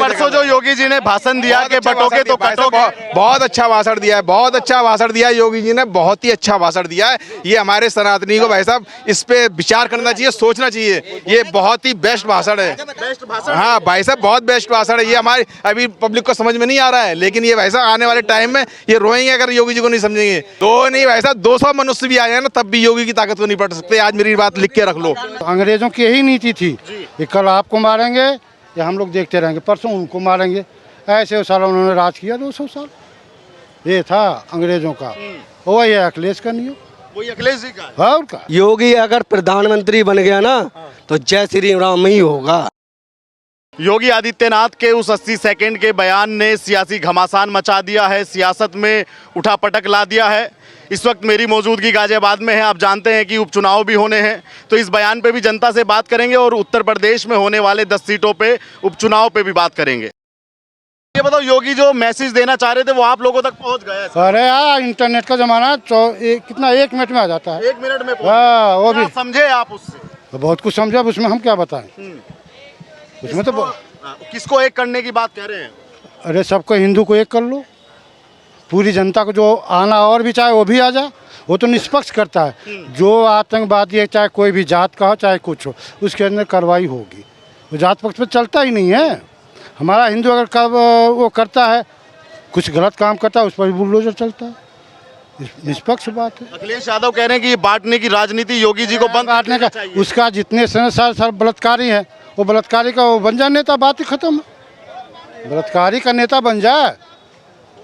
परसों जो योगी जी ने भाषण दिया कि बटोगे तो कटोगे, बहुत अच्छा भाषण दिया है, बहुत अच्छा भाषण दिया है योगी जी ने, बहुत ही अच्छा भाषण दिया है। ये हमारे सनातनी को भाई साहब इस पे विचार करना चाहिए, सोचना चाहिए। ये बहुत ही बेस्ट भाषण है। बेस्ट भाषण। हाँ भाई साहब, बहुत बेस्ट भाषण है। ये हमारी अभी पब्लिक को समझ में नहीं आ रहा है, लेकिन ये भाई साहब आने वाले टाइम में ये रोएंगे अगर योगी जी को नहीं समझेंगे। तो नहीं भाई साहब, 200 मनुष्य भी आ जाए ना तब भी योगी की ताकत को नहीं पढ़ सकते। आज मेरी बात लिख के रख लो। अंग्रेजों की यही नीति थी कि कल आपको मारेंगे या हम लोग देखते रहेंगे, परसों उनको मारेंगे। ऐसे साल उन्होंने राज किया 200 साल। ये था अंग्रेजों का। वही है अखिलेश का नियम, वही अखिलेश जी का। और का योगी अगर प्रधानमंत्री बन गया ना तो जय श्री राम ही होगा। योगी आदित्यनाथ के उस 80 सेकंड के बयान ने सियासी घमासान मचा दिया है, सियासत में उठापटक ला दिया है। इस वक्त मेरी मौजूदगी गाजियाबाद में है। आप जानते हैं कि उपचुनाव भी होने हैं, तो इस बयान पे भी जनता से बात करेंगे और उत्तर प्रदेश में होने वाले 10 सीटों पे उपचुनाव पे भी बात करेंगे। ये बताओ, योगी जो मैसेज देना चाह रहे थे वो आप लोगों तक पहुंच गया? अरे यार इंटरनेट का जमाना है, कितना 1 मिनट में आ जाता है। 1 मिनट में हाँ, वो भी समझे आप उससे? तो बहुत कुछ समझा, उसमें हम क्या बताएं। उसमें तो किसको एक करने की बात कह रहे हैं? अरे सबको, हिंदू को एक कर लो, पूरी जनता को जो आना और भी चाहे वो भी आ जाए। वो तो निष्पक्ष करता है। जो आतंकवादी है, चाहे कोई भी जात का हो चाहे कुछ हो, उसके अंदर कार्रवाई होगी। वो जात पक्ष पे चलता ही नहीं है। हमारा हिंदू अगर वो करता है, कुछ गलत काम करता है, उस पर भी बुलडोजर चलता है। निष्पक्ष बात है। अखिलेश यादव कह रहे हैं कि ये बांटने की राजनीति योगी जी को बंद बांटने का, उसका जितने सारे बलात्कारी हैं, वो बलात्कारी का वो बन जाए नेता, बात ही खत्म। बलात्कारी का नेता बन जाए,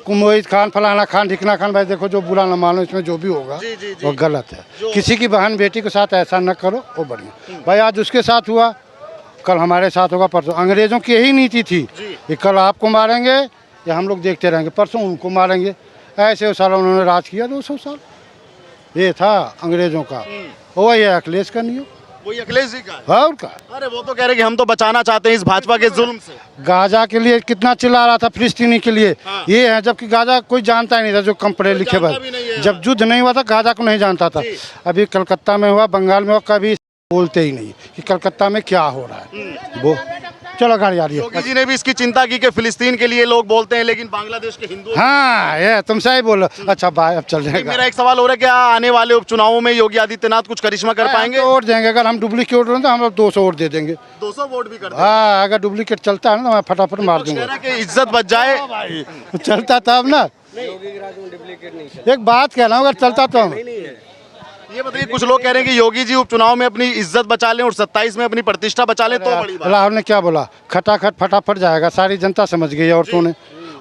कुमोहित खान, फलाना खान, ढिकना खान, भाई देखो जो बुरा न मानो, इसमें जो भी होगा वो गलत है। किसी की बहन बेटी के साथ ऐसा न करो, वो बढ़िया। भाई आज उसके साथ हुआ, कल हमारे साथ होगा, परसों। अंग्रेजों की यही नीति थी कि कल आपको मारेंगे या हम लोग देखते रहेंगे, परसों उनको मारेंगे। ऐसे साल उन्होंने राज किया 200 साल। ये था अंग्रेजों का। वही है अखिलेश का नियम, वही अखिलेश जी का। और का। अरे वो तो कह रहे कि हम तो बचाना चाहते हैं इस भाजपा के जुल्म से। गाजा के लिए कितना चिल्ला रहा था, फिलिस्तीनी के लिए। ये है, जबकि गाजा कोई जानता ही नहीं था, जो कम पढ़े लिखे बस। जब युद्ध नहीं हुआ था, गाजा को नहीं जानता था। अभी कलकत्ता में हुआ, बंगाल में हुआ, कभी बोलते ही नहीं कि कलकत्ता में क्या हो रहा है। वो चलो गाड़ी आ रही है। योगी जी ने भी इसकी चिंता की कि फिलिस्तीन के लिए लोग बोलते हैं, लेकिन बांग्लादेश के हिंदू। हाँ, ये तुम सही बोलो। अच्छा बाय, अब चल जाएगा। मेरा एक सवाल हो रहा है, क्या आने वाले उपचुनावों में योगी आदित्यनाथ कुछ करिश्मा कर पाएंगे? तो वोट देंगे। अगर हम डुप्लीकेट वोट दें तो हम लोग 200 वोट दे देंगे। 200 वोट भी कर? हाँ, अगर डुप्लीकेट चलता है ना तो मैं फटाफट मार दूंगा। इज्जत बच जाए। चलता तब ना। एक बात कह रहा हूँ, अगर चलता तो। ये बताइए, कुछ लोग कह रहे हैं कि योगी जी उपचुनाव में अपनी इज्जत बचा लें और 27 में अपनी प्रतिष्ठा बचा लें, तो बड़ी बात। राहुल ने क्या बोला, खटाखट फटाफट जाएगा। सारी जनता समझ गई है। औरतों ने,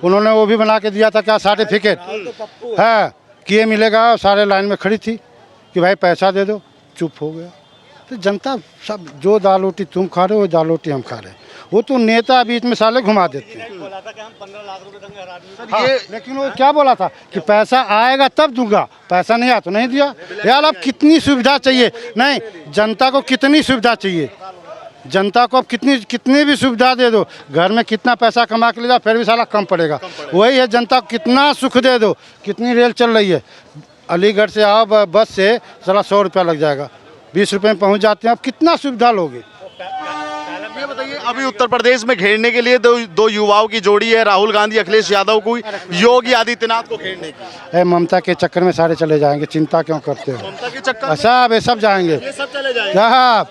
उन्होंने वो भी बना के दिया था क्या, सर्टिफिकेट है कि ये मिलेगा। सारे लाइन में खड़ी थी कि भाई पैसा दे दो, चुप हो गया। तो जनता सब, जो दाल रोटी तुम खा रहे हो, दाल रोटी हम खा रहे हैं। वो तो नेता बीच में साले घुमा देते हैं। हाँ, लेकिन वो क्या बोला था कि पैसा आएगा तब दूंगा, पैसा नहीं आया तो नहीं दिया। यार अब कितनी सुविधा चाहिए, नहीं जनता को कितनी सुविधा चाहिए, जनता को अब कितनी भी सुविधा दे दो, घर में कितना पैसा कमा के ले जाओ फिर भी साला कम पड़ेगा। वही है, जनता को कितना सुख दे दो। कितनी रेल चल रही है, अलीगढ़ से आओ बस से साला 100 रुपया लग जाएगा, 20 रुपये में पहुँच जाते हैं। अब कितना सुविधा लोगे। ये बताइए, अभी उत्तर प्रदेश में घेरने के लिए दो युवाओं की जोड़ी है, राहुल गांधी अखिलेश यादव को, योगी आदित्यनाथ को घेरने की। ममता के चक्कर में सारे चले जाएंगे, चिंता क्यों करते हो। ममता के चक्कर सब सब जाएंगे, ये सब चले जाएंगे। हाँ,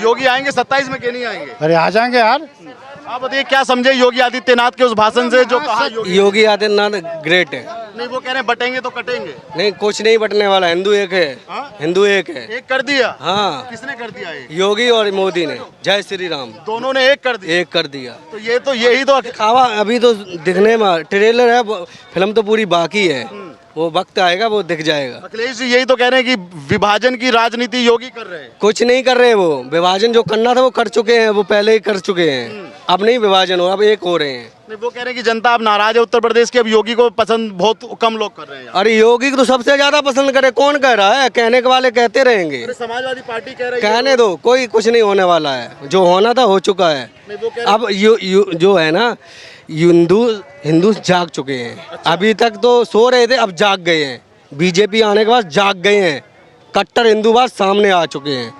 योगी आएंगे 27 में, के नहीं आएंगे? अरे आ जाएंगे यार। आप बताइए, क्या समझे योगी आदित्यनाथ के उस भाषण से जो कहा? योगी आदित्यनाथ ग्रेट है। नहीं, वो कह रहे हैं बटेंगे तो कटेंगे। नहीं, कुछ नहीं बटने वाला, हिंदू एक है। हिंदू एक है। एक कर दिया? हाँ। किसने कर दिया? योगी और मोदी ने, जय श्री राम, दोनों ने एक कर दिया। एक कर दिया। तो यही तो खावा अभी तो दिखने में ट्रेलर है, फिल्म तो पूरी बाकी है, वो वक्त आएगा वो दिख जाएगा। अखिलेश जी यही तो कह रहे हैं कि विभाजन की राजनीति योगी कर रहे हैं। कुछ नहीं कर रहे, वो विभाजन जो करना था वो कर चुके हैं, वो पहले ही कर चुके हैं। अब नहीं विभाजन हो, अब एक हो रहे हैं। नहीं, वो कह रहे हैं कि जनता अब नाराज है उत्तर प्रदेश की, अब योगी को पसंद बहुत कम लोग कर रहे हैं। अरे योगी को तो सबसे ज्यादा पसंद करे, कौन कह रहा है, कहने के वाले कहते रहेंगे। समाजवादी पार्टी कह रही है। कहने दो, कोई कुछ नहीं होने वाला है, जो होना था हो चुका है। अब जो है ना, हिंदू जाग चुके हैं। अच्छा। अभी तक तो सो रहे थे, अब जाग गए हैं। बीजेपी आने के बाद जाग गए हैं, कट्टर हिंदूवाद सामने आ चुके हैं।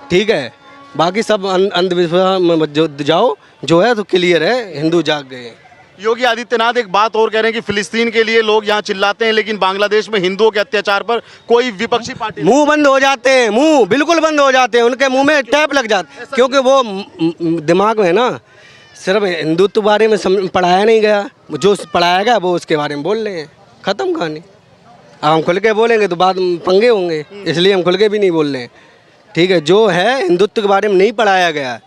ठीक है, बाकी सब अंधविश्वास में जो जाओ, जो है तो क्लियर है, हिंदू जाग गए हैं। योगी आदित्यनाथ एक बात और कह रहे हैं कि फिलिस्तीन के लिए लोग यहाँ चिल्लाते हैं, लेकिन बांग्लादेश में हिंदुओं के अत्याचार पर कोई विपक्षी पार्टी मुंह बंद हो जाते हैं, मुंह बिल्कुल बंद हो जाते हैं, उनके मुंह में टैप लग जाता है, क्योंकि वो दिमाग में ना सिर्फ हिंदुत्व बारे में पढ़ाया नहीं गया, जो पढ़ाया गया वो उसके बारे में बोल रहे हैं, ख़त्म कहानी। अब हम खुल के बोलेंगे तो बाद में पंगे होंगे, इसलिए हम खुल के भी नहीं बोल रहे हैं। ठीक है, जो है हिंदुत्व के बारे में नहीं पढ़ाया गया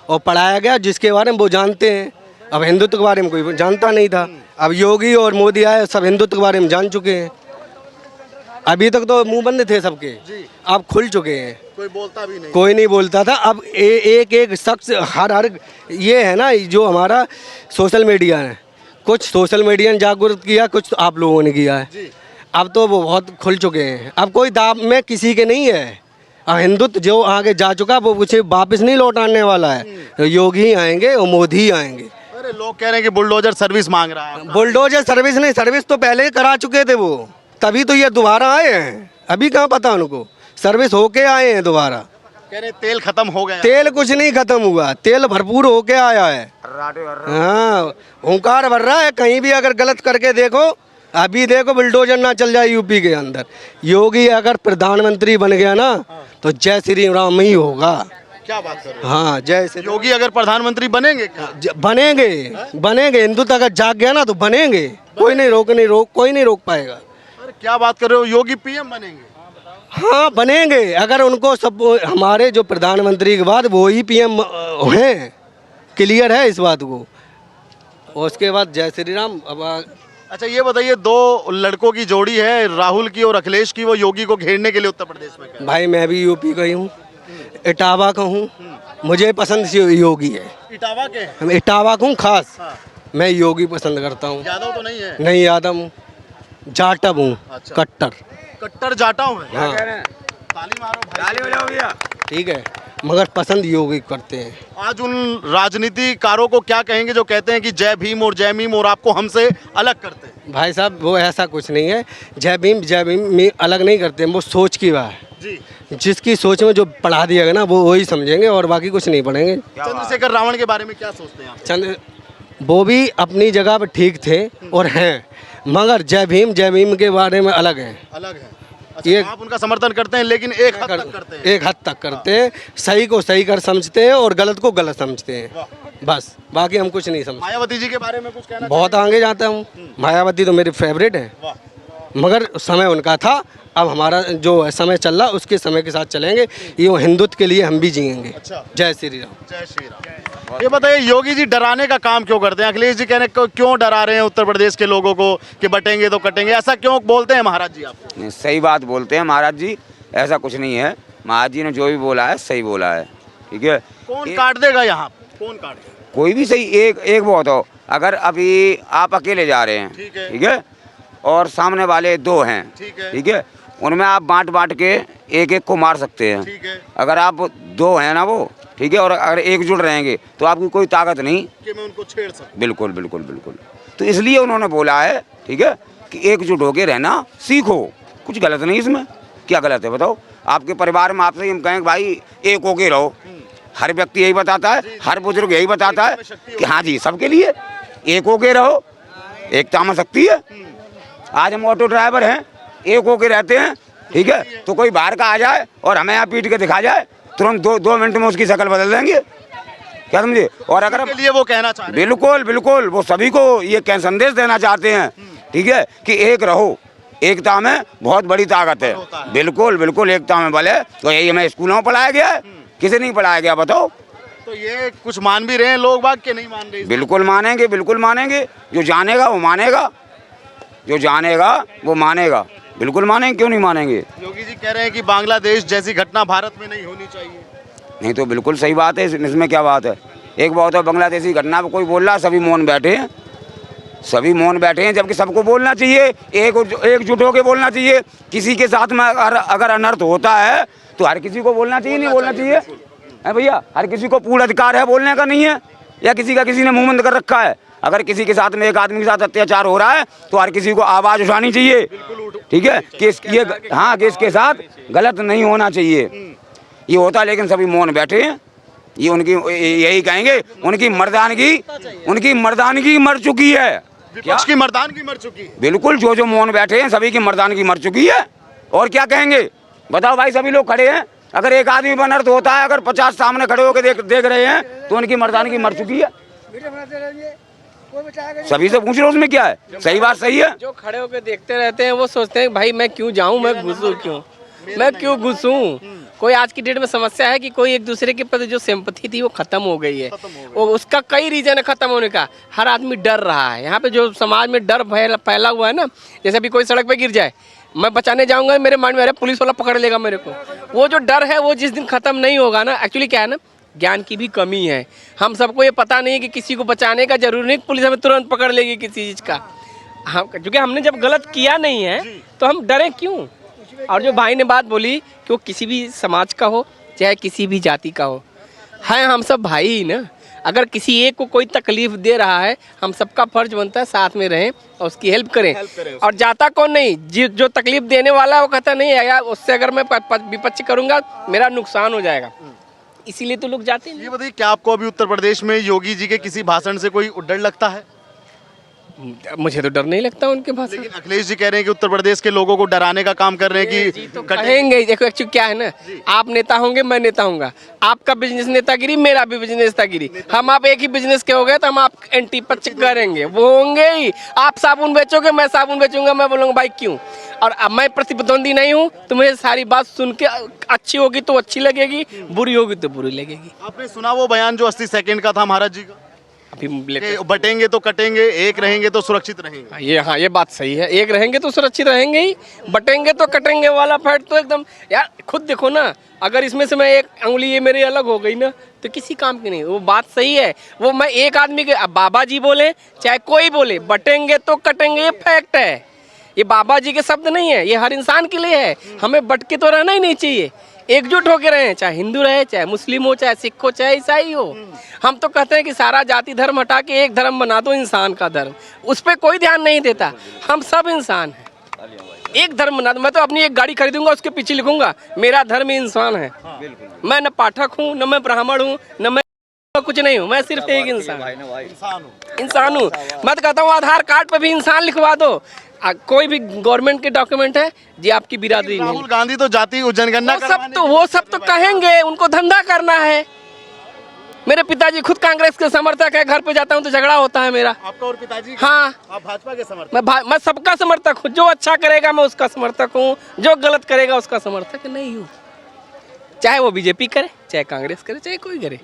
और पढ़ाया गया जिसके बारे में वो जानते हैं। अब हिंदुत्व के बारे में कोई जानता नहीं था, अब योगी और मोदी आए, सब हिंदुत्व के बारे में जान चुके हैं। अभी तक तो मुंह बंद थे सबके, अब खुल चुके हैं, कोई बोलता भी नहीं, कोई नहीं बोलता था। अब एक एक शख्स हर ये है ना, जो हमारा सोशल मीडिया है, कुछ सोशल मीडिया ने जागरूक किया, कुछ आप लोगों ने किया है। अब तो वो बहुत खुल चुके हैं, अब कोई दाब में किसी के नहीं है। अब हिंदुत्व जो आगे जा चुका वो कुछ वापस नहीं लौटाने वाला है, योगी ही आएंगे और मोदी ही आएंगे। अरे लोग कह रहे हैं कि बुलडोजर सर्विस मांग रहा है। बुलडोजर सर्विस नहीं, सर्विस तो पहले ही करा चुके थे वो, तभी तो ये दोबारा आए हैं। अभी कहाँ पता उनको, सर्विस होके आए हैं दोबारा। कह रहे तेल खत्म हो गया। तेल कुछ नहीं खत्म हुआ, तेल भरपूर होके आया है। हाँ, हुंकार भर रहा है, कहीं भी अगर गलत करके देखो, अभी देखो बुलडोजर ना चल जाए यूपी के अंदर। योगी अगर प्रधानमंत्री बन गया ना तो जय श्री राम ही होगा। क्या बात कर रहे हो? हाँ, जय श्री योगी अगर प्रधानमंत्री बनेंगे क्या? बनेंगे, बनेंगे। हिंदुत्व अगर जाग गया ना तो बनेंगे, कोई नहीं रोक पाएगा। अरे क्या बात कर रहे हो, योगी पीएम बनेंगे? हाँ बनेंगे, अगर उनको सब हमारे जो प्रधानमंत्री के बाद वो ही पीएम हैं, क्लियर है इस बात को। और उसके बाद जय श्री राम। अब अच्छा ये बताइए, दो लड़कों की जोड़ी है, राहुल की और अखिलेश की, वो योगी को घेरने के लिए उत्तर प्रदेश में गए। भाई मैं भी यूपी का ही हूँ, इटावा का हूँ, मुझे पसंद योगी है। इटावा के? हम इटावा का हूँ खास। मैं योगी पसंद करता हूँ। यादव तो नहीं है? नहीं यादव हूँ, जाटव हूँ। अच्छा। कट्टर जाटाऊ है? हाँ। ताली मारो भाई। ठीक है, मगर पसंद योगी करते हैं। आज उन राजनीतिकारों को क्या कहेंगे जो कहते हैं कि जय भीम और जय मीम और आपको हमसे अलग करते हैं? भाई साहब वो ऐसा कुछ नहीं है, जय भीम में अलग नहीं करते हैं, वो सोच की बात है जी। जिसकी सोच में जो पढ़ा दिया गया ना वो वही समझेंगे और बाकी कुछ नहीं पढ़ेंगे। चंद्रशेखर रावण के बारे में क्या सोचते हैं आप? वो भी अपनी जगह पर ठीक थे और हैं, मगर जय भीम के बारे में अलग है। अलग है। अच्छा, आप उनका समर्थन करते हैं, लेकिन एक हद तक करते हैं। एक हद तक करते हैं, सही को सही कर समझते हैं और गलत को गलत समझते हैं, बस। बाकी हम कुछ नहीं समझते। मायावती जी के बारे में कुछ कहना? बहुत आगे जाता हूँ, मायावती तो मेरी फेवरेट है, मगर समय उनका था, अब हमारा जो समय चल रहा उसके समय के साथ चलेंगे। ये हिंदुत्व के लिए हम भी जिएंगे। अच्छा। जय श्री राम। जय श्री राम। ये बताइए, योगी जी डराने का काम क्यों करते हैं? अखिलेश जी कहने क्यों डरा रहे हैं उत्तर प्रदेश के लोगों को कि बटेंगे तो कटेंगे, ऐसा क्यों बोलते हैं महाराज जी आपको? नहीं, सही बात बोलते हैं महाराज जी, ऐसा कुछ नहीं है। महाराज जी ने जो भी बोला है सही बोला है, ठीक है। कौन काट देगा यहाँ? कौन काट देगा? कोई भी सही, एक बहुत हो। अगर अभी आप अकेले जा रहे हैं, ठीक है, और सामने वाले दो हैं, ठीक है, उनमें आप बांट के एक एक को मार सकते हैं। ठीक है। अगर आप दो हैं ना वो, ठीक है, और अगर एकजुट रहेंगे तो आपकी कोई ताकत नहीं कि मैं उनको छेड़ सकूं। बिल्कुल बिल्कुल बिल्कुल। तो इसलिए उन्होंने बोला है, ठीक है, कि एकजुट होके रहना सीखो। कुछ गलत नहीं इसमें, क्या गलत है बताओ? आपके परिवार में आपसे हम कहें भाई एक होके रहो, हर व्यक्ति यही बताता है, हर बुजुर्ग यही बताता है कि हाँ जी सबके लिए एक होके रहो, एकता में शक्ति है। आज हम ऑटो ड्राइवर हैं, एक होके रहते हैं, ठीक है, तो कोई बाहर का आ जाए और हमें यहाँ पीट के दिखा जाए, तुरंत दो मिनट में उसकी शक्ल बदल देंगे, क्या समझे? और अगर के लिए वो कहना चाह रहे हैं। बिल्कुल बिल्कुल, वो सभी को ये क्या संदेश देना चाहते हैं, ठीक है, कि एक रहो, एकता में बहुत बड़ी ताकत है। बिल्कुल बिल्कुल, एकता में बल है। तो यही हमें स्कूलों में पढ़ाया गया है, किसे नहीं पढ़ाया गया बताओ? तो ये कुछ मान भी रहे हैं लोग बाग के नहीं मान रहे? बिल्कुल मानेंगे, बिल्कुल मानेंगे। जो जानेगा वो मानेगा, जो जानेगा वो मानेगा, बिल्कुल मानेंगे, क्यों नहीं मानेंगे? योगी जी कह रहे हैं कि बांग्लादेश जैसी घटना भारत में नहीं होनी चाहिए। नहीं तो बिल्कुल सही बात है, इसमें क्या बात है? एक बात है, बांग्लादेशी घटना पर कोई बोल रहा है, सभी मौन बैठे हैं, सभी मौन बैठे हैं, जबकि सबको बोलना चाहिए, एकजुट होकर बोलना चाहिए। किसी के साथ में अगर अनर्थ होता है तो हर किसी को बोलना चाहिए, नहीं बोलना चाहिए है भैया? हर किसी को पूर्ण अधिकार है बोलने का, नहीं है? या किसी ने मुंह बंद कर रखा है? अगर किसी के साथ में एक आदमी के साथ अत्याचार हो रहा है तो हर किसी को आवाज़ उठानी चाहिए, ठीक है, कि इसके साथ गलत नहीं होना चाहिए। ये होता है, लेकिन सभी मौन बैठे हैं। ये उनकी यही कहेंगे, उनकी मर्दानगी मर चुकी है। विपक्ष की मर्दानगी मर चुकी है। बिल्कुल, जो मौन बैठे हैं सभी की मर्दानगी मर चुकी है। और क्या कहेंगे बताओ भाई, सभी लोग खड़े हैं। अगर एक आदमी पर अनर्थ होता है, अगर 50 सामने खड़े होकर देख रहे हैं तो उनकी मर्दानगी मर चुकी है। सभी से पूछ लो उसमें क्या है, सही बात सही है। जो खड़े होकर देखते रहते हैं वो सोचते हैं भाई मैं क्यों जाऊं, मैं घुसूं क्यों, मैं क्यों घुसूं। कोई आज की डेट में समस्या है कि कोई एक दूसरे के प्रति जो सिंपैथी थी वो खत्म हो गई है। वो उसका कई रीजन है खत्म होने का। हर आदमी डर रहा है। यहाँ पे जो समाज में डर फैला हुआ है ना, जैसे अभी कोई सड़क पे गिर जाए, मैं बचाने जाऊंगा, मेरे माइंड में अरे पुलिस वाला पकड़ लेगा मेरे को। वो जो डर है वो जिस दिन खत्म नहीं होगा ना, एक्चुअली क्या है ना, ज्ञान की भी कमी है। हम सबको ये पता नहीं है कि किसी को बचाने का जरूरी नहीं पुलिस हमें तुरंत पकड़ लेगी किसी चीज़ का। हम क्योंकि हमने जब गलत किया नहीं है तो हम डरें क्यों। और जो भाई ने बात बोली कि वो किसी भी समाज का हो चाहे किसी भी जाति का हो, है हम सब भाई ही ना। अगर किसी एक को कोई तकलीफ दे रहा है, हम सबका फर्ज बनता है साथ में रहें और उसकी हेल्प करें। और जाता कौन नहीं, जो तकलीफ देने वाला है वो कहता नहीं है यार उससे अगर मैं विपक्ष करूंगा मेरा नुकसान हो जाएगा, इसीलिए तो लोग जाते हैं। ये बताइए, क्या आपको अभी उत्तर प्रदेश में योगी जी के किसी भाषण से कोई डर लगता है? मुझे तो डर नहीं लगता उनके भाषण। लेकिन अखिलेश जी कह रहे हैं कि उत्तर प्रदेश के लोगों को डराने का काम कर रहे हैं कि तो कहेंगे। देखो एक्चुअली क्या है ना, आप नेता होंगे मैं नेता होऊंगा, आपका बिजनेस नेतागिरी मेरा भी बिजनेस नेतागिरी, हम आप एक ही बिजनेस के हो गए तो हम आप एंटी पक्ष करेंगे, वो होंगे ही। आप साबुन बेचोगे मैं साबुन बेचूंगा, मैं बोलूँगा भाई क्यों। और अब मैं प्रतिद्वंदी नहीं हूँ तो मुझे सारी बात सुन के अच्छी होगी तो अच्छी लगेगी, बुरी होगी तो बुरी लगेगी। आपने सुना वो बयान जो 80 सेकंड का था महाराज जी का, अभी कि बटेंगे तो कटेंगे, एक रहेंगे तो सुरक्षित रहेंगे। ये हाँ ये बात सही है, एक रहेंगे तो सुरक्षित रहेंगे ही, बटेंगे तो कटेंगे वाला फैक्ट तो एकदम यार खुद देखो ना। अगर इसमें से मैं एक अंगुली ये मेरी अलग हो गई ना तो किसी काम की नहीं। वो बात सही है, वो मैं एक आदमी के, अब बाबा जी बोले चाहे कोई बोले, बटेंगे तो कटेंगे ये फैक्ट है। ये बाबा जी के शब्द नहीं है, ये हर इंसान के लिए है। हमें बटके तो रहना ही नहीं चाहिए, एकजुट होकर रहें, चाहे हिंदू रहे चाहे मुस्लिम हो चाहे सिख हो चाहे ईसाई हो। हम तो कहते हैं कि सारा जाति धर्म हटा के एक धर्म बना दो, इंसान का धर्म। उस पर कोई ध्यान नहीं देता। हम सब इंसान हैं, एक धर्म बना दो। मैं तो अपनी एक गाड़ी खरीदूंगा उसके पीछे लिखूंगा मेरा धर्म इंसान है। मैं न पाठक हूँ, न मैं ब्राह्मण हूँ, न मैं कुछ नहीं हूँ, मैं सिर्फ एक इंसान हूँ। मैं तो कहता हूँ आधार कार्ड पे भी इंसान लिखवा दो। कोई भी गवर्नमेंट के डॉक्यूमेंट है जी आपकी बिरादरी नहीं। राहुल गांधी तो जाति जनगणना वो सब तो कहेंगे, उनको धंधा करना है। मेरे पिताजी खुद कांग्रेस के समर्थक है, घर पे जाता हूँ तो झगड़ा होता है मेरा। आपका और पिताजी? हाँ, आप भाजपा के समर्थक? मैं सबका समर्थक हूँ। जो अच्छा करेगा मैं उसका समर्थक हूँ, जो गलत करेगा उसका समर्थक नहीं हूँ। चाहे वो बीजेपी करे चाहे कांग्रेस करे चाहे कोई करे।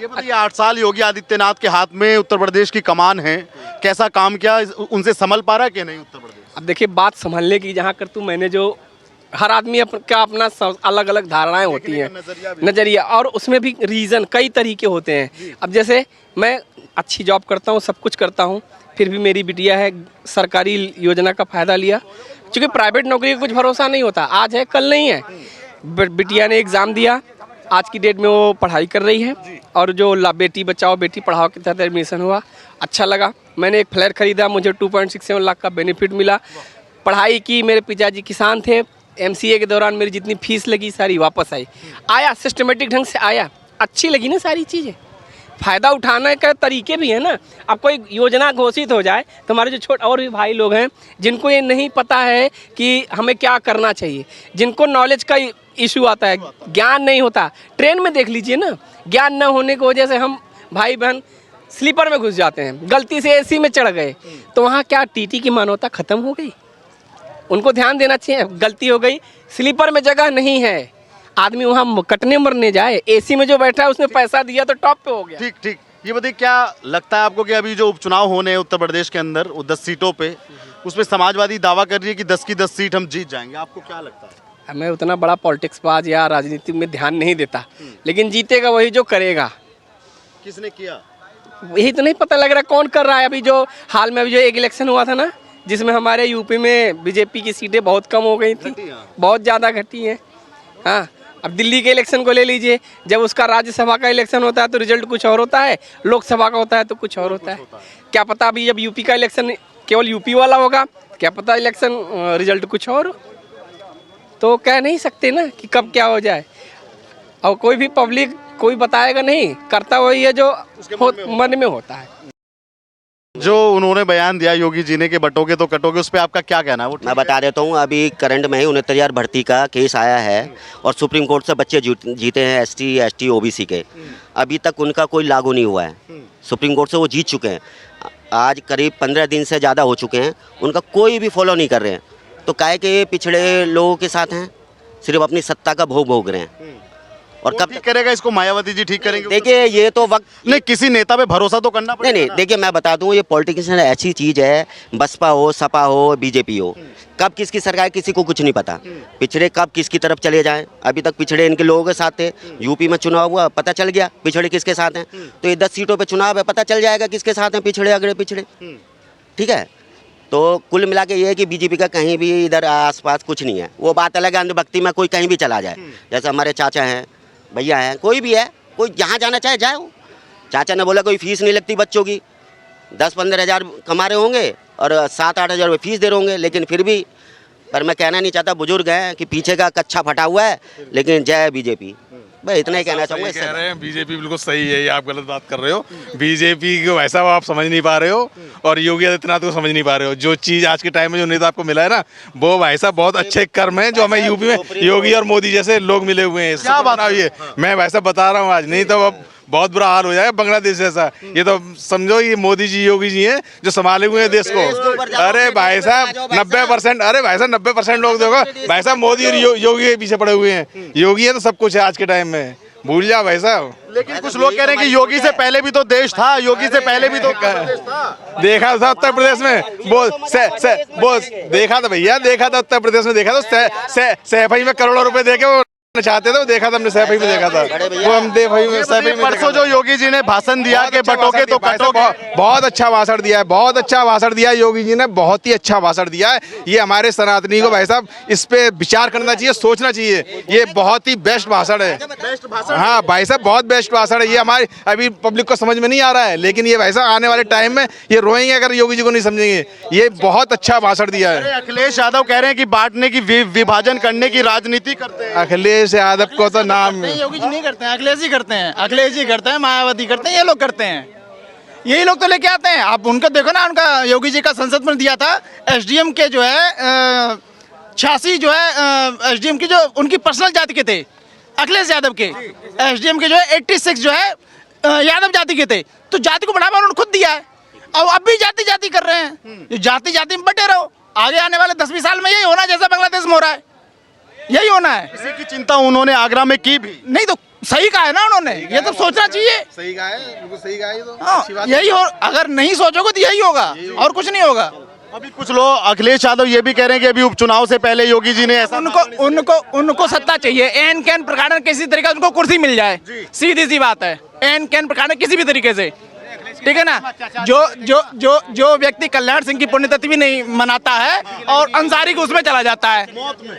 ये बताइए, 8 साल योगी आदित्यनाथ के हाथ में उत्तर प्रदेश की कमान है, कैसा काम किया, उनसे संभल पा रहा है कि नहीं उत्तर प्रदेश? अब देखिए बात संभालने की जहाँ कर तू मैंने जो हर आदमी का अपना अलग अलग धारणाएं होती हैं, नज़रिया, और उसमें भी रीज़न कई तरीके होते हैं। अब जैसे मैं अच्छी जॉब करता हूँ, सब कुछ करता हूँ, फिर भी मेरी बिटिया है सरकारी योजना का फ़ायदा लिया। क्योंकि प्राइवेट नौकरी का कुछ भरोसा नहीं होता, आज है कल नहीं है। बिटिया ने एग्ज़ाम दिया, आज की डेट में वो पढ़ाई कर रही है, और जो बेटी बचाओ बेटी पढ़ाओ के तहत एडमिशन हुआ, अच्छा लगा। मैंने एक फ्लैट खरीदा, मुझे 2.67 लाख का बेनिफिट मिला। पढ़ाई की, मेरे पिताजी किसान थे, MCA के दौरान मेरी जितनी फीस लगी सारी वापस आई। आया सिस्टमेटिक ढंग से आया, अच्छी लगी ना सारी चीज़ें। फ़ायदा उठाने के तरीके भी है ना। अब कोई योजना घोषित हो जाए तो हमारे जो छोटे और भी भाई लोग हैं जिनको ये नहीं पता है कि हमें क्या करना चाहिए, जिनको नॉलेज का इशू आता है, ज्ञान नहीं होता। ट्रेन में देख लीजिए ना, ज्ञान न होने की वजह से हम भाई बहन स्लीपर में घुस जाते हैं, गलती से AC में चढ़ गए तो वहाँ क्या TT की मानवता ख़त्म हो गई। उनको ध्यान देना चाहिए, गलती हो गई, स्लीपर में जगह नहीं है, आदमी वहाँ कटने मरने जाए, AC में जो बैठा है उसने पैसा दिया तो टॉप पे हो गया। ठीक ठीक। ये बताइए, क्या लगता है आपको कि अभी जो उपचुनाव होने हैं उत्तर प्रदेश के अंदर, वो 10 सीटों पे, उसमें समाजवादी दावा कर रही है कि 10 की 10 सीट हम जीत जाएंगे, आपको क्या लगता है? मैं उतना बड़ा पॉलिटिक्स बाज या राजनीति में ध्यान नहीं देता, लेकिन जीतेगा वही जो करेगा। किसने किया यही तो नहीं पता लग रहा कौन कर रहा है। अभी जो हाल में अभी जो एक इलेक्शन हुआ था ना, जिसमें हमारे यूपी में बीजेपी की सीटें बहुत कम हो गई थी, बहुत ज़्यादा घटी हैं। हाँ, अब दिल्ली के इलेक्शन को ले लीजिए, जब उसका राज्यसभा का इलेक्शन होता है तो रिजल्ट कुछ और होता है, लोकसभा का होता है तो कुछ और होता है। क्या पता अभी जब यूपी का इलेक्शन केवल यूपी वाला होगा, क्या पता इलेक्शन रिजल्ट कुछ और हो। तो कह नहीं सकते ना कि कब क्या हो जाए। और कोई भी पब्लिक कोई बताएगा नहीं, करता वही है जो मन में होता है। जो उन्होंने बयान दिया योगी जी ने कि बटोगे तो कटोगे, उस पर आपका क्या कहना है? वो मैं बता देता हूँ, अभी करंट में ही 69,000 भर्ती का केस आया है और सुप्रीम कोर्ट से बच्चे जीते हैं ST ST OBC के। अभी तक उनका कोई लागू नहीं हुआ है, सुप्रीम कोर्ट से वो जीत चुके हैं। आज करीब 15 दिन से ज़्यादा हो चुके हैं, उनका कोई भी फॉलो नहीं कर रहे हैं। तो काहे के पिछड़े लोगों के साथ हैं, सिर्फ अपनी सत्ता का भोग भोग रहे हैं। और कब ठीक करेगा इसको? मायावती जी ठीक करेंगे? देखिए, ये तो वक्त नहीं, किसी नेता पे भरोसा तो करना पड़ेगा। नहीं, देखिए मैं बता दूं, ये पॉलिटिशियन ऐसी चीज़ है, बसपा हो, सपा हो, BJP हो, कब किसकी सरकार किसी को कुछ नहीं पता। पिछड़े कब किसकी तरफ चले जाएं, अभी तक पिछड़े इनके लोगों के साथ थे। यूपी में चुनाव हुआ, पता चल गया पिछड़े किसके साथ हैं। तो ये 10 सीटों पे चुनाव है, पता चल जाएगा किसके साथ हैं पिछड़े, अगड़े पिछड़े। ठीक है, तो कुल मिला के ये है कि BJP का कहीं भी इधर आसपास कुछ नहीं है। वो बात अलग है, अंधभक्ति में कोई कहीं भी चला जाए, जैसे हमारे चाचा हैं, भैया हैं, कोई भी है, कोई जहाँ जाना चाहे जाए। चाचा ने बोला कोई फीस नहीं लगती बच्चों की, 10-15 हज़ार कमा रहे होंगे और 7-8 हज़ार रुपये फीस दे रहे होंगे, लेकिन फिर भी, पर मैं कहना नहीं चाहता, बुजुर्ग हैं कि पीछे का कच्चा फटा हुआ है, लेकिन जय BJP, भाई इतना ही कहना चाहूँगा। कह रहे हैं BJP बिल्कुल सही है, ये आप गलत बात कर रहे हो। BJP को वैसा आप समझ नहीं पा रहे हो और योगी आदित्यनाथ को समझ नहीं पा रहे हो। जो चीज़ आज के टाइम में जो नेता आपको मिला है ना, वो वैसा बहुत अच्छे कर्म है जो हमें यूपी में योगी और मोदी जैसे लोग मिले हुए हैं। क्या बात है ये, मैं वैसा बता रहा हूँ आज, नहीं तो अब बहुत बुरा हाल हो जाएगा बांग्लादेश जैसा। ये तो समझो ये मोदी जी योगी जी हैं जो संभाले हुए हैं देश को। अरे भाई साहब 90%, अरे भाई साहब 90% लोग देखो भाई साहब मोदी और योगी के पीछे पड़े हुए हैं। योगी है तो सब कुछ है आज के टाइम में, भूल जा भाई साहब। लेकिन कुछ लोग कह रहे हैं कि योगी से पहले भी तो देश था, योगी से पहले भी तो देश था। देखा था उत्तर प्रदेश में, वो देखा था भैया, देखा था उत्तर प्रदेश में, देखा था सैफई में करोड़ों रुपए देके वो चाहते थे, वो देखा था हमने, सैफई में देखा था वो, हम सैफई में। परसों जो योगी जी ने भाषण दिया कि बटोगे तो कटोगे, बहुत अच्छा भाषण दिया है, बहुत अच्छा भाषण दिया है योगी जी ने, बहुत ही अच्छा भाषण दिया है। ये हमारे सनातनी को भाई साहब इस पे विचार करना चाहिए, सोचना चाहिए। ये बहुत ही बेस्ट भाषण है। हाँ भाई साहब, बहुत बेस्ट भाषण है। ये हमारी अभी पब्लिक को समझ में नहीं आ रहा है, लेकिन ये भाई साहब आने वाले टाइम में ये रोएंगे अगर योगी जी को नहीं समझेंगे। ये बहुत अच्छा भाषण दिया है। अखिलेश यादव कह रहे हैं कि बांटने की, विभाजन करने की राजनीति करते हैं। अखिलेश यादव को तो नाम योगी जी नहीं करते हैं, अखिलेश जी करते हैं, अखिलेश जी करते हैं, मायावती करते हैं, ये लोग करते हैं, यही लोग तो लेके आते हैं। आप उनका देखो ना, उनका योगी जी का संसद में दिया था SDM के जो है 86 जो है SDM की जो उनकी पर्सनल जाति के थे, अखिलेश यादव के, SDM के जो है 86 जो है यादव जाति के थे। तो जाति को बढ़ावा उन्होंने खुद दिया है और अब भी जाति जाति कर रहे हैं। जो जाति जाति में बटे रहो, आगे आने वाले 10-20 साल में यही होना जैसा बांग्लादेश में हो रहा है, यही होना है। इसी की चिंता उन्होंने आगरा में की भी नहीं तो सही कहा है ना उन्होंने, ये तो सोचना चाहिए। सही कहा है, बिल्कुल सही कहा है। तो हाँ, यही हो, अगर नहीं सोचोगे तो यही होगा और कुछ नहीं होगा। अभी कुछ लोग, अखिलेश यादव ये भी कह रहे हैं कि अभी उपचुनाव से पहले योगी जी ने ऐसा, उनको सत्ता चाहिए, एन कैन प्रकार किसी तरीके से उनको कुर्सी मिल जाए, सीधी सी बात है। एन कैन प्रकार किसी भी तरीके से, ठीक है ना। जो व्यक्ति कल्याण सिंह की पुण्यतिथि भी नहीं मनाता है और अंसारी को उसमें चला जाता है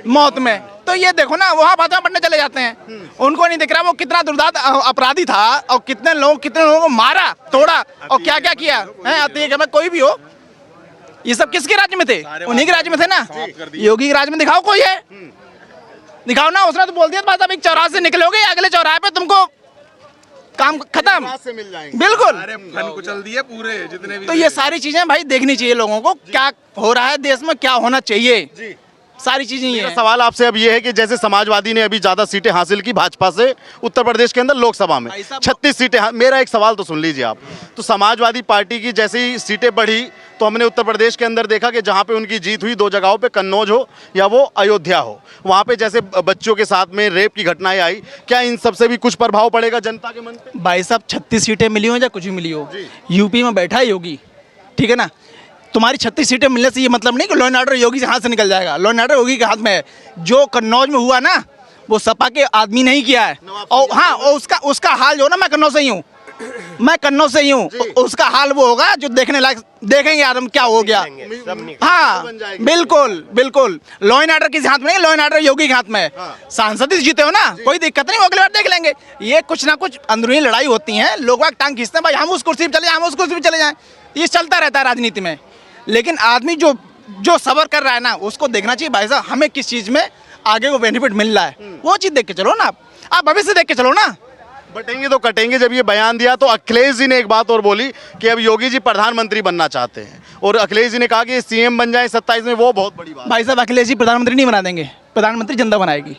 मौत में, तो ये देखो ना, वहाँ फातिमा पढ़ने चले जाते हैं। उनको नहीं दिख रहा वो कितना दुर्दांत अपराधी था और कितने लोगों को मारा, तोड़ा और क्या क्या किया है। अतीक में कोई भी हो, ये सब किसके राज्य में थे? उन्हीं के राज्य में थे ना। योगी के राज्य में दिखाओ कोई है, दिखाओ ना। उसने तो बोल दिया बात, अब एक चौराहे से निकलोगे, अगले चौराहे पे तुमको काम खत्म, से मिल जाएंगे। बिल्कुल कुचल दिए पूरे जितने भी। तो ये सारी चीजें भाई देखनी चाहिए लोगों को, क्या हो रहा है देश में, क्या होना चाहिए, सारी चीजें ये मेरा हैं। सवाल आपसे अब ये है कि जैसे समाजवादी ने अभी ज्यादा सीटें हासिल की भाजपा से उत्तर प्रदेश के अंदर लोकसभा में 36 सीटें, मेरा एक सवाल तो सुन लीजिए आप। तो समाजवादी पार्टी की जैसे ही सीटें बढ़ी तो हमने उत्तर प्रदेश के अंदर देखा कि जहां पे उनकी जीत हुई 2 जगहों पे, कन्नौज हो या वो अयोध्या हो, वहां पे जैसे बच्चों के साथ में रेप की घटनाएं आई, क्या इन सब से भी कुछ प्रभाव पड़ेगा जनता के मन पे? भाई साहब 36 सीटें मिली हो या कुछ भी मिली हो, यूपी में बैठा है योगी, ठीक है ना। तुम्हारी 36 सीटें मिलने से ये मतलब नहीं कि लॉ एंड ऑर्डर योगी के हाथ से निकल जाएगा। लॉ एंड ऑर्डर योगी के हाथ में है। जो कन्नौज में हुआ ना, वो सपा के आदमी नहीं किया है। और हाँ, और उसका हाल जो ना, मैं कन्नौज से ही हूँ, मैं कन्नौज से ही हूँ, उसका हाल वो होगा जो देखने लायक, देखेंगे यार हम क्या हो गया। हाँ बिल्कुल बिल्कुल, लॉ एंड ऑर्डर किसी हाथ में नहीं, लॉ एंड ऑर्डर योगी के हाथ में है। सांसद ही जीते हो ना, कोई दिक्कत नहीं, अगली बार देख लेंगे। ये कुछ ना कुछ अंदरूनी लड़ाई होती है, लोग टांग खींचते हैं, भाई हम उस कुर्सी पे चले जाए, हम उस कुर्सी पे चले जाएं, ये चलता रहता है राजनीति में। लेकिन आदमी जो सबर कर रहा है ना, उसको देखना चाहिए भाई साहब हमें किस चीज़ में आगे को बेनिफिट मिल रहा है, वो चीज़ देख के चलो ना। आप भविष्य देख के चलो ना, बटेंगे तो कटेंगे। जब ये बयान दिया तो अखिलेश जी ने एक बात और बोली कि अब योगी जी प्रधानमंत्री बनना चाहते हैं, और अखिलेश जी ने कहा कि सीएम बन जाए 27 में, वो बहुत बड़ी बात है। भाई साहब अखिलेश जी प्रधानमंत्री नहीं बना देंगे, प्रधानमंत्री जनता बनाएगी।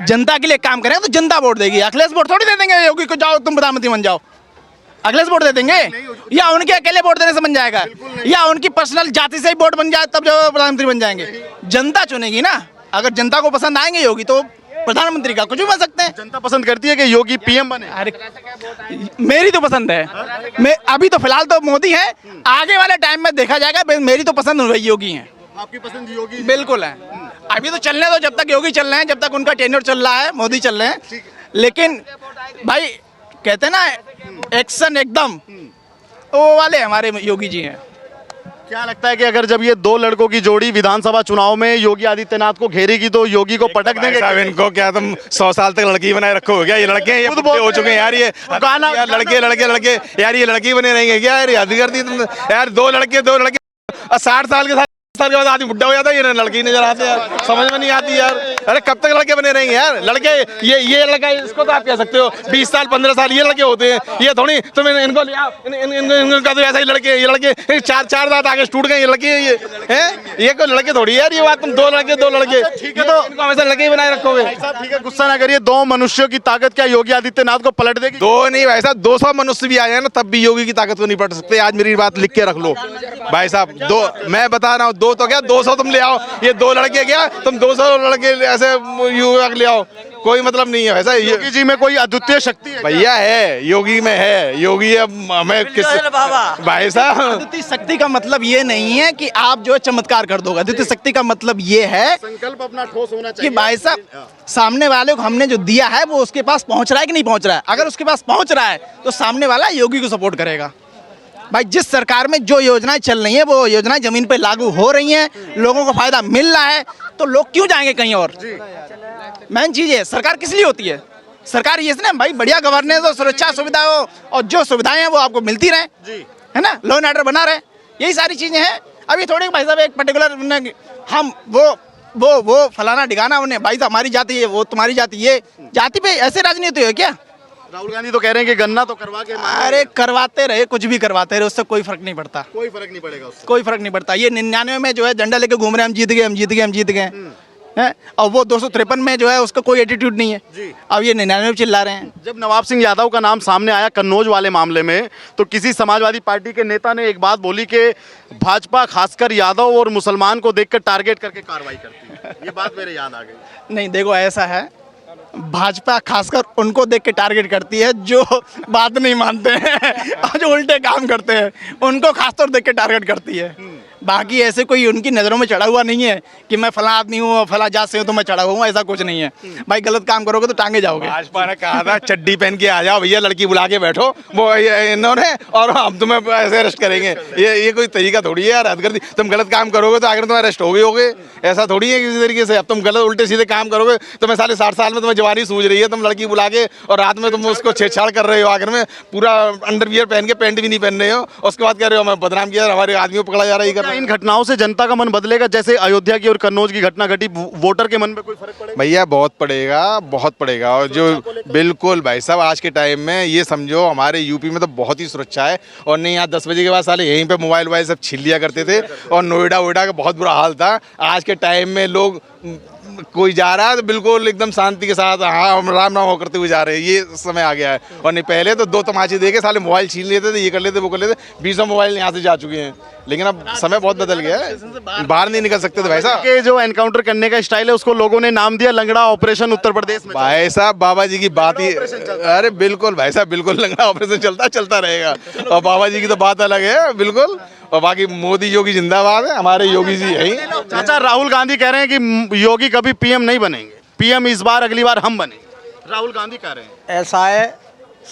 जनता के लिए काम करें तो जनता वोट देगी। अखिलेश वोट थोड़ी दे देंगे योगी को, जाओ तुम प्रधानमंत्री बन जाओ। अखिलेश वोट दे देंगे या उनके अकेले वोट देने से बन जाएगा, या उनकी पर्सनल जाति से ही वोट बन जाए तब जो प्रधानमंत्री बन जाएंगे? जनता चुनेगी ना। अगर जनता को पसंद आएंगे योगी तो प्रधानमंत्री का कुछ भी बन सकते हैं। जनता पसंद करती है कि योगी पीएम बने। अरे मेरी तो पसंद है। मैं अभी तो फिलहाल तो मोदी है, आगे वाले टाइम में देखा जाएगा। मेरी तो पसंद वही योगी है। आपकी पसंद योगी? बिल्कुल है। अभी तो चलने दो, जब तक योगी चल रहे हैं, जब तक उनका टेन्योर चल रहा है, मोदी चल रहे हैं। लेकिन भाई कहते हैं ना एक्शन एकदम, वो वाले हमारे योगी जी हैं। क्या लगता है कि अगर जब ये दो लड़कों की जोड़ी विधानसभा चुनाव में योगी आदित्यनाथ को घेरेगी तो योगी को पटक देंगे? साहब इनको क्या तुम 100 साल तक लड़की बनाए रखोगे क्या? ये लड़के हैं, ये बुढ़े हो चुके हैं यार। ये गाना यार लड़के लड़के लड़के यार, ये लड़की बने रहेंगे क्या यार? हद कर दी तुम यार। दो लड़के 60 साल के साल के बाद आदमी बुढ़ा हो जाता है, ये लड़की नजर आते हैं यार। समझ में नहीं आती यार। अरे कब तक लड़के बने रहेंगे यार? लड़के ये लड़का, इसको तो आप कह सकते हो 20 साल 15 साल ये लड़के होते हैं। ये थोड़ी तुम इनको ले आओ, इनका तो ऐसा ही लड़के, ये लड़के चार दांत आगे टूट गए, ये लड़के ये हैं। ये कोई लड़के थोड़ी यार। ये बात तुम दो लड़के ठीक है, तो इनको हमेशा लड़के ही बनाए रखोगे। ठीक है, गुस्सा ना करिए। दो मनुष्यों की ताकत क्या योगी आदित्यनाथ को पलट देगी? दो नहीं भाई साहब, 200 मनुष्य भी आ जाए ना तब भी योगी की ताकत को नहीं पलट सकते। आज मेरी बात लिख के रख लो भाई साहब। दो मैं बता रहा हूँ, दो तो क्या 200 तुम ले आओ। ये दो लड़के क्या तुम 200 लड़के ऐसे युवक ले आओ, कोई मतलब नहीं है वैसा। योगी जी में कोई अद्वितीय शक्ति है? भैया है, योगी में है। योगी अब हमें किस भाई साहब, अद्वितीय शक्ति का मतलब ये नहीं है कि आप जो चमत्कार कर दोगे। अद्वितीय शक्ति का मतलब ये है संकल्प अपना ठोस होना कि चाहिए भाई साहब सामने वाले को हमने जो दिया है वो उसके पास पहुंच रहा है कि नहीं पहुंच रहा है। अगर उसके पास पहुंच रहा है तो सामने वाला योगी को सपोर्ट करेगा। भाई जिस सरकार में जो योजनाएं चल रही हैं वो योजनाएं जमीन पे लागू हो रही हैं, लोगों को फायदा मिल रहा है, तो लोग क्यों जाएंगे कहीं और? मेन चीज है सरकार किस लिए होती है? सरकार ये ना भाई बढ़िया गवर्नेंस हो, सुरक्षा सुविधा हो, और जो सुविधाएं हैं वो आपको मिलती रहे, है ना, लॉ एंड ऑर्डर बना रहे, यही सारी चीजें हैं। अभी थोड़ी भाई साहब एक पर्टिकुलर हम वो फलाना डिगाना उन्हें भाई साहब हमारी जाति है, वो तुम्हारी जाति, ये जाति पे ऐसे राजनीति है क्या? राहुल गांधी तो कह रहे हैं कि गन्ना तो करवा के, अरे करवाते रहे, कुछ भी करवाते रहे, उससे कोई फर्क नहीं पड़ता। कोई फर्क नहीं पड़ेगा उससे। कोई फर्क नहीं पड़ता। ये 99 में जो है झंडा लेके घूम रहे हैं, हम जीत गए, हम जीत गए, हम जीत गए हैं। और वो 253 में जो है उसका कोई एटीट्यूड नहीं है। अब ये 99 में चिल्ला रहे हैं। जब नवाब सिंह यादव का नाम सामने आया कन्नौज वाले मामले में, तो किसी समाजवादी पार्टी के नेता ने एक बात बोली कि भाजपा खासकर यादव और मुसलमान को देखकर टारगेट करके कार्रवाई करती है। ये बात मेरे याद आ गई। नहीं देखो ऐसा है, भाजपा खासकर उनको देख के टारगेट करती है जो बात नहीं मानते हैं और जो उल्टे काम करते हैं, उनको खासतौर देख के टारगेट करती है। बाकी ऐसे कोई उनकी नज़रों में चढ़ा हुआ नहीं है कि मैं फला आदमी हूँ, फला जात से हूँ तो मैं चढ़ा हुआ हूँ, ऐसा कुछ नहीं है। भाई गलत काम करोगे तो टांगे जाओगे। भाजपा ने कहा था चड्डी पहन के आ जाओ भैया, लड़की बुला के बैठो, वो इन्होंने, और हम तुम्हें ऐसे अरेस्ट करेंगे। ये कोई तरीका थोड़ी है यार, हद कर दी। तुम गलत काम करोगे तो आगे तुम अरेस्ट हो गए होगे, ऐसा थोड़ी है किसी तरीके से। अब तुम गलत उल्टे सीधे काम करोगे, तुम्हें साले 60 साल में तुम्हें जवानी सूझ रही है, तुम लड़की बुला के और रात में तुम उसको छेड़छाड़ कर रहे हो, आखिर में पूरा अंडरवियर पहन के, पैंट भी नहीं पहन रहे हो, उसके बाद कह रहे हो मैं बदनाम किया, हमारे आदमियों को पकड़ा जा रहा है। क्या इन घटनाओं से जनता का मन बदलेगा? जैसे अयोध्या की और कन्नौज की घटना घटी, वोटर के मन में कोई फर्क पड़ेगा? भैया बहुत पड़ेगा, बहुत पड़ेगा। और जो बिल्कुल भाई साहब आज के टाइम में ये समझो हमारे यूपी में तो बहुत ही सुरक्षा है। और नहीं यहाँ 10 बजे के बाद साले यहीं पे मोबाइल सब छीन लिया करते थे, और नोएडा का बहुत बुरा हाल था। आज के टाइम में लोग कोई जा रहा है तो बिल्कुल एकदम शांति के साथ हाँ राम नाम हो करते हुए जा रहे हैं, ये समय आ गया है। और नहीं पहले तो 2 तमाचे देके साले मोबाइल छीन लेते थे, ये कर लेते वो कर लेते, 20 मोबाइल यहाँ से जा चुके हैं। लेकिन अब समय बहुत बदल गया है, बाहर नहीं निकल सकते थे भाई साहब। के जो एनकाउंटर करने का स्टाइल है उसको लोगों ने नाम दिया लंगड़ा ऑपरेशन उत्तर प्रदेश में। भाई साहब बाबा जी की बात ही, अरे बिल्कुल भाई साहब बिल्कुल लंगड़ा ऑपरेशन चलता रहेगा। और बाबा जी की तो बात अलग है बिल्कुल। और बाकी मोदी योगी जिंदाबाद है, हमारे योगी जी है। चाचा राहुल गांधी कह रहे हैं कि योगी कभी पीएम नहीं बनेंगे, पीएम इस बार अगली बार हम बनेंगे। राहुल गांधी कह रहे हैं ऐसा है,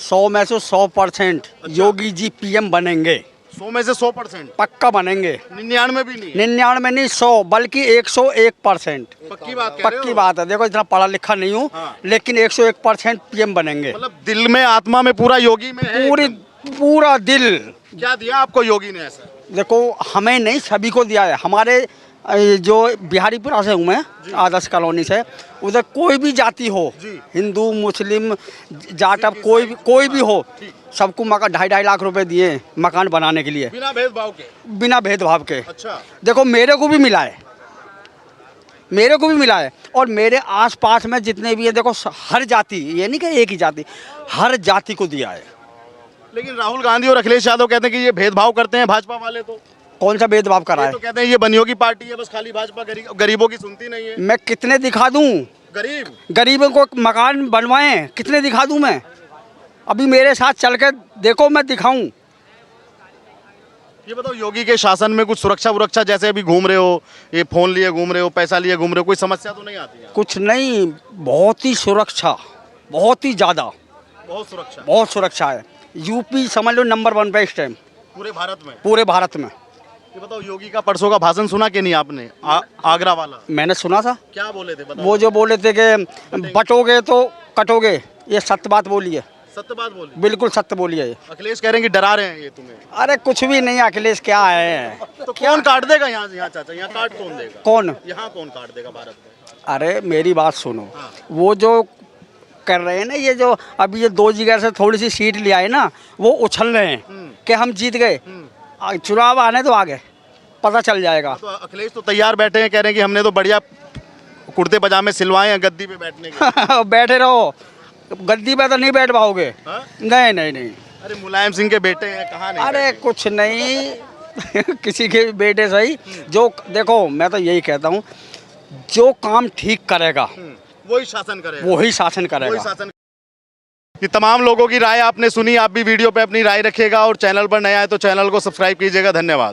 100 में से 100% योगी जी पीएम बनेंगे। 100 में से 100% पक्का बनेंगे। 99 भी नहीं? 99 नहीं 100 बल्कि 101%। पक्की बात कह रहे हो? पक्की बात है। देखो इतना पढ़ा लिखा नहीं हूँ, लेकिन 101% पीएम बनेंगे। मतलब दिल में आत्मा में पूरा योगी में है? पूरा दिल। क्या दिया आपको योगी ने ऐसा? देखो हमें नहीं सभी को दिया है। हमारे जो बिहारीपुरा से हूँ मैं, आदर्श कॉलोनी से, उधर कोई भी जाति हो, हिंदू मुस्लिम जाट, कोई भी हो, सबको मकान 2.5 लाख रुपए दिए मकान बनाने के लिए, बिना भेदभाव के। बिना भेदभाव के। अच्छा। देखो मेरे को भी मिला है, मेरे को भी मिला है, और मेरे आसपास में जितने भी हैं, देखो हर जाति, ये नहीं कि एक ही जाति, हर जाति को दिया है। लेकिन राहुल गांधी और अखिलेश यादव कहते हैं कि ये भेदभाव करते हैं भाजपा वाले, तो कौन सा भेदभाव करा ये है? तो कहते हैं ये बनियों की पार्टी है, बस खाली भाजपा गरीबों की सुनती नहीं है। मैं कितने दिखा दूं? गरीबों को मकान बनवाएं, कितने दिखा दूं मैं? अभी मेरे साथ चल के देखो, मैं दिखाऊं। ये बताओ, योगी के शासन में कुछ सुरक्षा जैसे अभी घूम रहे हो, ये फोन लिए घूम रहे हो, पैसा लिए घूम रहे हो, कोई समस्या तो नहीं आती है? कुछ नहीं, बहुत ही सुरक्षा, बहुत ही ज़्यादा, बहुत सुरक्षा है। यूपी समझ लो नंबर 1 पे इस टाइम पूरे भारत में। पूरे भारत में। ये बताओ, योगी का परसों का भाषण सुना कि नहीं आपने? आगरा वाला मैंने सुना था। क्या बोले थे बताओ? वो जो बोले थे कि बटोगे तो कटोगे, ये सत्य बात बोली है। सत्य बात बोली, बिल्कुल सत्य बोली है। अखिलेश कह रहे हैं कि डरा रहे हैं ये तुम्हें। अरे कुछ भी नहीं, अखिलेश क्या है? तो कौन काट देगा यहाँ चाचा? यहाँ काट कौन देगा? कौन? यहाँ कौन काट देगा भारत में? अरे मेरी बात सुनो, वो जो कर रहे हैं ना, ये जो अभी ये 2 जगह से थोड़ी सी सीट ले आए ना, वो उछल रहे हैं कि हम जीत गए। चुनाव आने तो आगे पता चल जाएगा। तो अखिलेश तो तैयार बैठे हैं, कह रहे हैं कि हमने तो बढ़िया कुर्ते पजामे सिलवाए हैं गद्दी पे बैठने के। बैठे रहो, गद्दी पे तो नहीं बैठ पाओगे। नहीं नहीं नहीं। अरे मुलायम सिंह के बेटे हैं, कहाँ नहीं? अरे कुछ नहीं किसी के भी बेटे सही, जो देखो मैं तो यही कहता हूँ, जो काम ठीक करेगा वही शासन करेगा, वही शासन करेगा। वही शासन। ये तमाम लोगों की राय आपने सुनी। आप भी वीडियो पे अपनी राय रखिएगा और चैनल पर नया है तो चैनल को सब्सक्राइब कीजिएगा। धन्यवाद।